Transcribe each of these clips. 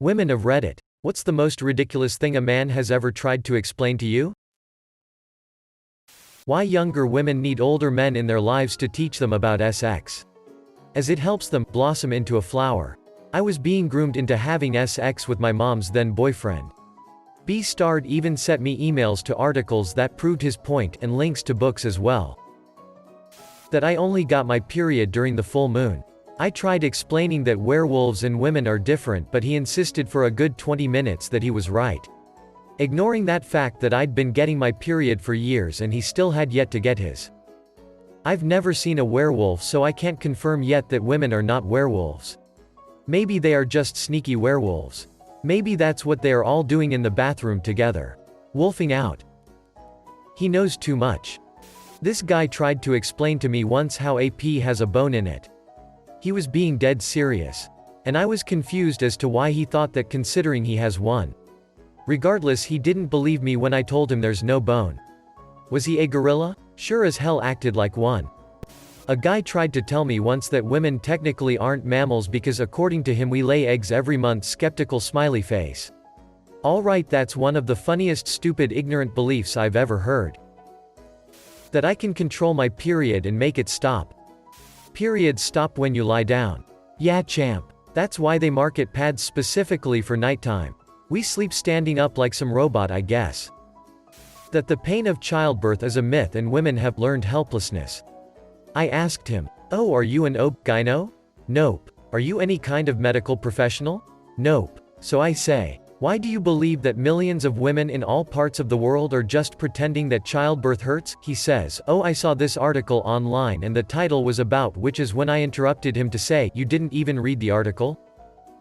Women of Reddit. What's the most ridiculous thing a man has ever tried to explain to you? Why younger women need older men in their lives to teach them about sex. As it helps them blossom into a flower. I was being groomed into having sex with my mom's then boyfriend. B-Starred even sent me emails to articles that proved his point and links to books as well. That I only got my period during the full moon. I tried explaining that werewolves and women are different, but he insisted for a good 20 minutes that he was right. Ignoring that fact that I'd been getting my period for years and he still had yet to get his. I've never seen a werewolf, so I can't confirm yet that women are not werewolves. Maybe they are just sneaky werewolves. Maybe that's what they are all doing in the bathroom together. Wolfing out. He knows too much. This guy tried to explain to me once how a pea has a bone in it. He was being dead serious. And I was confused as to why he thought that, considering he has one. Regardless, he didn't believe me when I told him there's no bone. Was he a gorilla? Sure as hell acted like one. A guy tried to tell me once that women technically aren't mammals because according to him we lay eggs every month. Skeptical smiley face. Alright, that's one of the funniest stupid ignorant beliefs I've ever heard. That I can control my period and make it stop. Periods stop when you lie down. Yeah, champ. That's why they market pads specifically for nighttime. We sleep standing up like some robot, I guess. That the pain of childbirth is a myth and women have learned helplessness. I asked him, "Oh, are you an gyno?" Nope. Are you any kind of medical professional? Nope. So I say, why do you believe that millions of women in all parts of the world are just pretending that childbirth hurts? He says, oh, I saw this article online and the title was about, which is when I interrupted him to say, you didn't even read the article?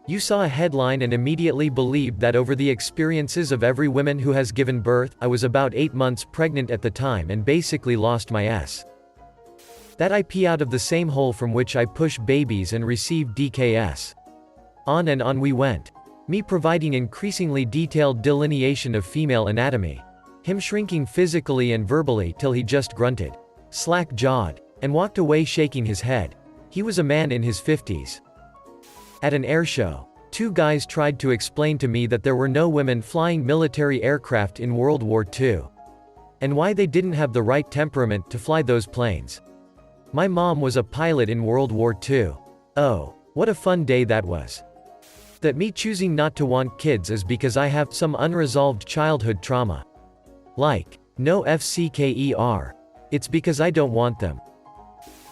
You saw a headline and immediately believed that over the experiences of every woman who has given birth. I was about 8 months pregnant at the time and basically lost my s. That I pee out of the same hole from which I push babies and receive DKS. On and on we went. Me providing increasingly detailed delineation of female anatomy. Him shrinking physically and verbally till he just grunted, slack-jawed, and walked away shaking his head. He was a man in his 50s. At an airshow, 2 guys tried to explain to me that there were no women flying military aircraft in World War II. And why they didn't have the right temperament to fly those planes. My mom was a pilot in World War II. Oh, what a fun day that was. That me choosing not to want kids is because I have some unresolved childhood trauma. Like, no FCKER. It's because I don't want them.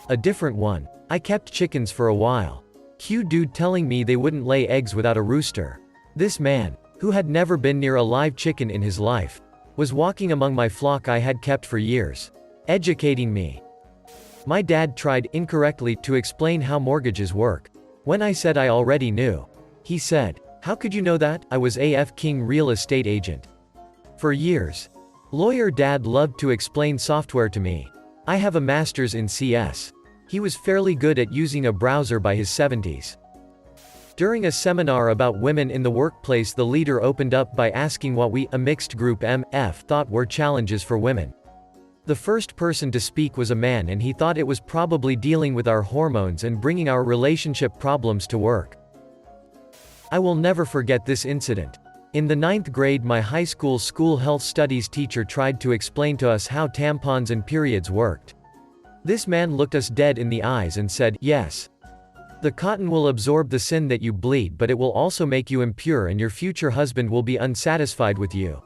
A different one. I kept chickens for a while. Cute dude telling me they wouldn't lay eggs without a rooster. This man, who had never been near a live chicken in his life, was walking among my flock I had kept for years, educating me. My dad tried, incorrectly, to explain how mortgages work. When I said I already knew, he said, how could you know that? I was AF King real estate agent. For years. Lawyer dad loved to explain software to me. I have a master's in CS. He was fairly good at using a browser by his 70s. During a seminar about women in the workplace, the leader opened up by asking what we, a mixed group MF, thought were challenges for women. The first person to speak was a man and he thought it was probably dealing with our hormones and bringing our relationship problems to work. I will never forget this incident. In the 9th grade, my high school health studies teacher tried to explain to us how tampons and periods worked. This man looked us dead in the eyes and said, yes. The cotton will absorb the sin that you bleed, but it will also make you impure and your future husband will be unsatisfied with you.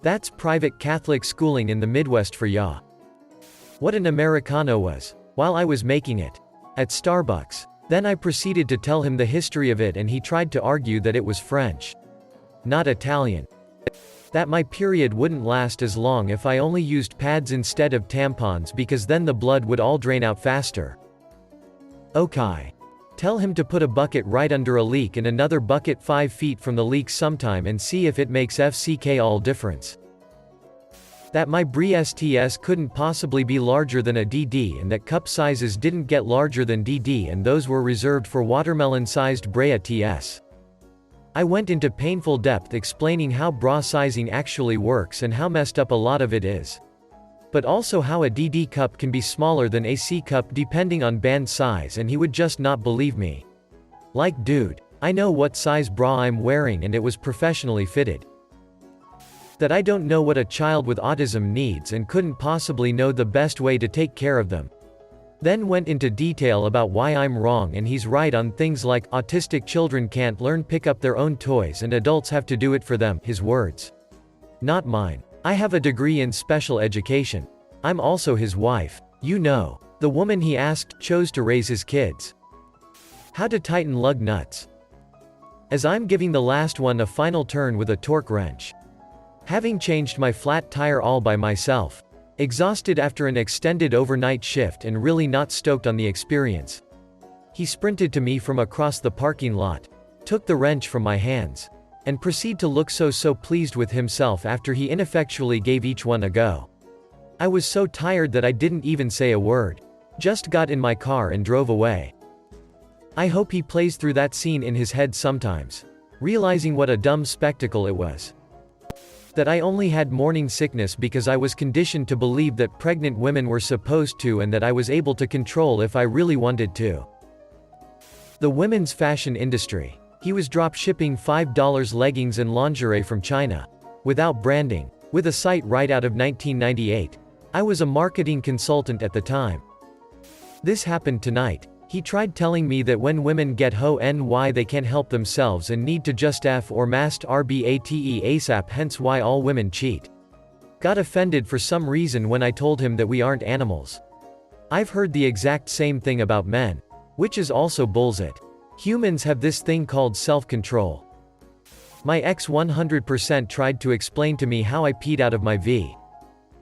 That's private Catholic schooling in the Midwest for ya. What an Americano was. While I was making it. At Starbucks. Then I proceeded to tell him the history of it and he tried to argue that it was French. Not Italian. That my period wouldn't last as long if I only used pads instead of tampons because then the blood would all drain out faster. Okay. Tell him to put a bucket right under a leak and another bucket 5 feet from the leak sometime and see if it makes FCK all difference. That my Brie STS couldn't possibly be larger than a DD and that cup sizes didn't get larger than DD and those were reserved for watermelon-sized Brea TS. I went into painful depth explaining how bra sizing actually works and how messed up a lot of it is. But also how a DD cup can be smaller than a C cup depending on band size and he would just not believe me. Like dude, I know what size bra I'm wearing and it was professionally fitted. That I don't know what a child with autism needs and couldn't possibly know the best way to take care of them. Then went into detail about why I'm wrong and he's right on things like autistic children can't pick up their own toys and adults have to do it for them, his words. Not mine. I have a degree in special education. I'm also his wife. You know. The woman he asked chose to raise his kids. How to tighten lug nuts. As I'm giving the last one a final turn with a torque wrench. Having changed my flat tire all by myself. Exhausted after an extended overnight shift and really not stoked on the experience. He sprinted to me from across the parking lot, took the wrench from my hands, and proceeded to look so pleased with himself after he ineffectually gave each one a go. I was so tired that I didn't even say a word. Just got in my car and drove away. I hope he plays through that scene in his head sometimes, realizing what a dumb spectacle it was. That I only had morning sickness because I was conditioned to believe that pregnant women were supposed to and that I was able to control if I really wanted to. The women's fashion industry. He was drop shipping $5 leggings and lingerie from China. Without branding. With a site right out of 1998. I was a marketing consultant at the time. This happened tonight. He tried telling me that when women get ho-ny they can't help themselves and need to just F or mast rbate ASAP, hence why all women cheat. Got offended for some reason when I told him that we aren't animals. I've heard the exact same thing about men. Which is also bullshit. Humans have this thing called self-control. My ex 100% tried to explain to me how I peed out of my V.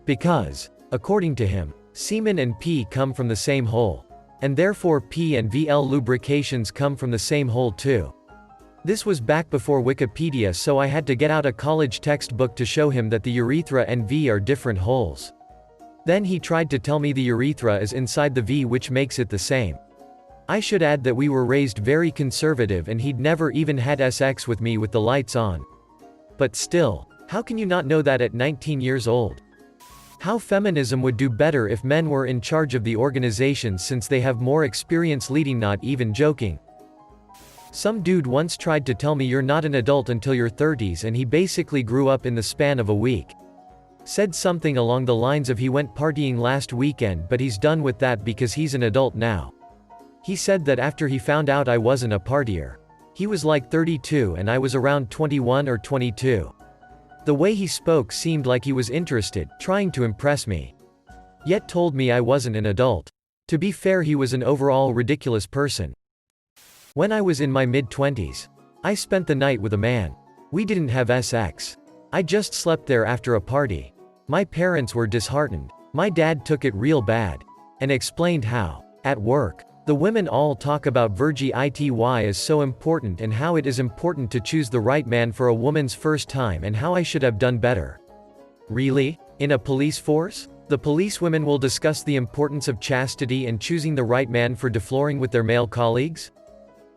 Because, according to him, semen and pee come from the same hole. And therefore pee and VL lubrications come from the same hole too. This was back before Wikipedia, so I had to get out a college textbook to show him that the urethra and V are different holes. Then he tried to tell me the urethra is inside the V, which makes it the same. I should add that we were raised very conservative and he'd never even had sex with me with the lights on. But still, how can you not know that at 19 years old? How feminism would do better if men were in charge of the organizations since they have more experience leading, not even joking. Some dude once tried to tell me you're not an adult until your 30s and he basically grew up in the span of a week. Said something along the lines of he went partying last weekend but he's done with that because he's an adult now. He said that after he found out I wasn't a partier. He was like 32 and I was around 21 or 22. The way he spoke seemed like he was interested, trying to impress me. Yet told me I wasn't an adult. To be fair, he was an overall ridiculous person. When I was in my mid-20s, I spent the night with a man. We didn't have sex. I just slept there after a party. My parents were disheartened. My dad took it real bad. And explained how, at work, the women all talk about virginity is so important and how it is important to choose the right man for a woman's first time and how I should have done better. Really? In a police force? The policewomen will discuss the importance of chastity and choosing the right man for defloring with their male colleagues?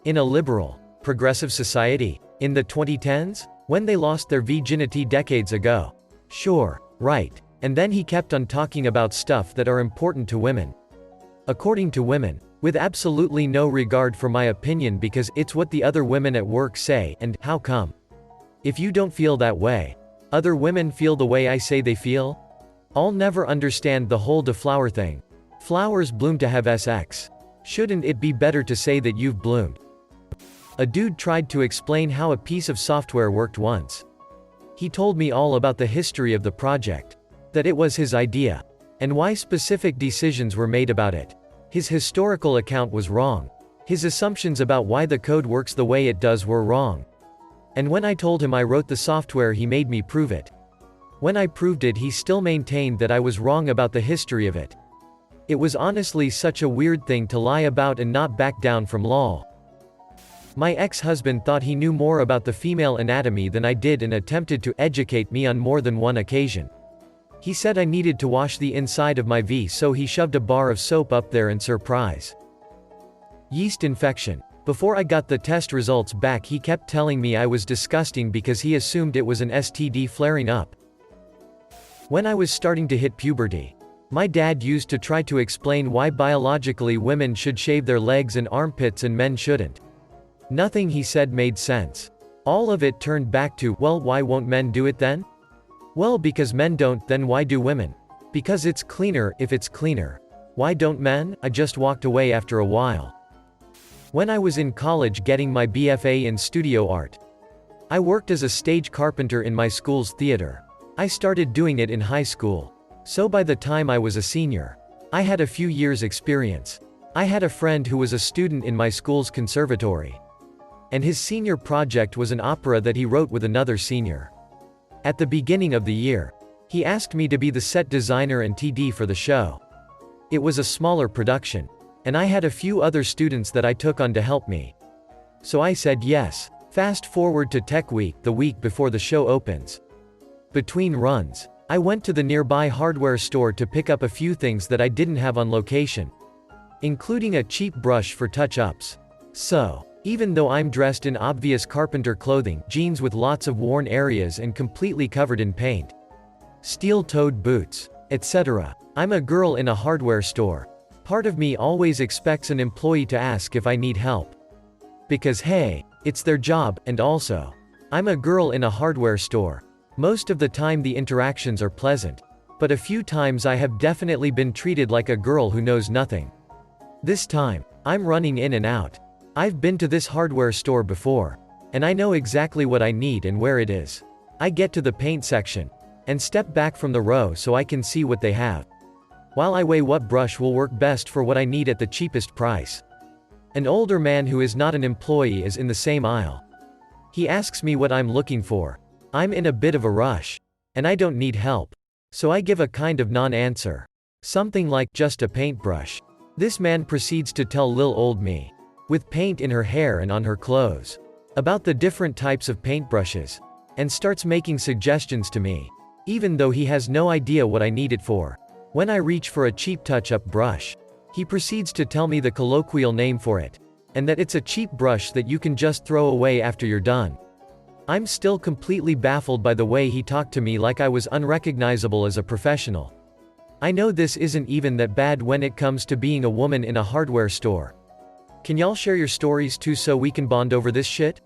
In a liberal, progressive society? In the 2010s? When they lost their virginity decades ago? Sure, right. And then he kept on talking about stuff that are important to women. According to women. With absolutely no regard for my opinion because it's what the other women at work say, and how come? If you don't feel that way, other women feel the way I say they feel? I'll never understand the whole deflower thing. Flowers bloom to have sex. Shouldn't it be better to say that you've bloomed? A dude tried to explain how a piece of software worked once. He told me all about the history of the project. That it was his idea. And why specific decisions were made about it. His historical account was wrong. His assumptions about why the code works the way it does were wrong. And when I told him I wrote the software, he made me prove it. When I proved it, he still maintained that I was wrong about the history of it. It was honestly such a weird thing to lie about and not back down from. Lol. My ex-husband thought he knew more about the female anatomy than I did and attempted to educate me on more than one occasion. He said I needed to wash the inside of my V, so he shoved a bar of soap up there and surprise. Yeast infection. Before I got the test results back, he kept telling me I was disgusting because he assumed it was an STD flaring up. When I was starting to hit puberty, my dad used to try to explain why biologically women should shave their legs and armpits and men shouldn't. Nothing he said made sense. All of it turned back to, well, why won't men do it then? Well, because men don't, then why do women? Because it's cleaner, if it's cleaner. Why don't men? I just walked away after a while. When I was in college getting my BFA in studio art, I worked as a stage carpenter in my school's theater. I started doing it in high school. So by the time I was a senior, I had a few years' experience. I had a friend who was a student in my school's conservatory, and his senior project was an opera that he wrote with another senior. At the beginning of the year, he asked me to be the set designer and TD for the show. It was a smaller production, and I had a few other students that I took on to help me. So I said yes. Fast forward to Tech Week, the week before the show opens. Between runs, I went to the nearby hardware store to pick up a few things that I didn't have on location, including a cheap brush for touch-ups. So, even though I'm dressed in obvious carpenter clothing, jeans with lots of worn areas and completely covered in paint, steel-toed boots, etc., I'm a girl in a hardware store. Part of me always expects an employee to ask if I need help. Because hey, it's their job, and also, I'm a girl in a hardware store. Most of the time the interactions are pleasant, but a few times I have definitely been treated like a girl who knows nothing. This time, I'm running in and out. I've been to this hardware store before, and I know exactly what I need and where it is. I get to the paint section, and step back from the row so I can see what they have, while I weigh what brush will work best for what I need at the cheapest price. An older man who is not an employee is in the same aisle. He asks me what I'm looking for. I'm in a bit of a rush, and I don't need help. So I give a kind of non-answer. Something like, just a paintbrush. This man proceeds to tell lil old me, with paint in her hair and on her clothes, about the different types of paintbrushes, and starts making suggestions to me, even though he has no idea what I need it for. When I reach for a cheap touch-up brush, he proceeds to tell me the colloquial name for it, and that it's a cheap brush that you can just throw away after you're done. I'm still completely baffled by the way he talked to me, like I was unrecognizable as a professional. I know this isn't even that bad when it comes to being a woman in a hardware store. Can y'all share your stories too so we can bond over this shit?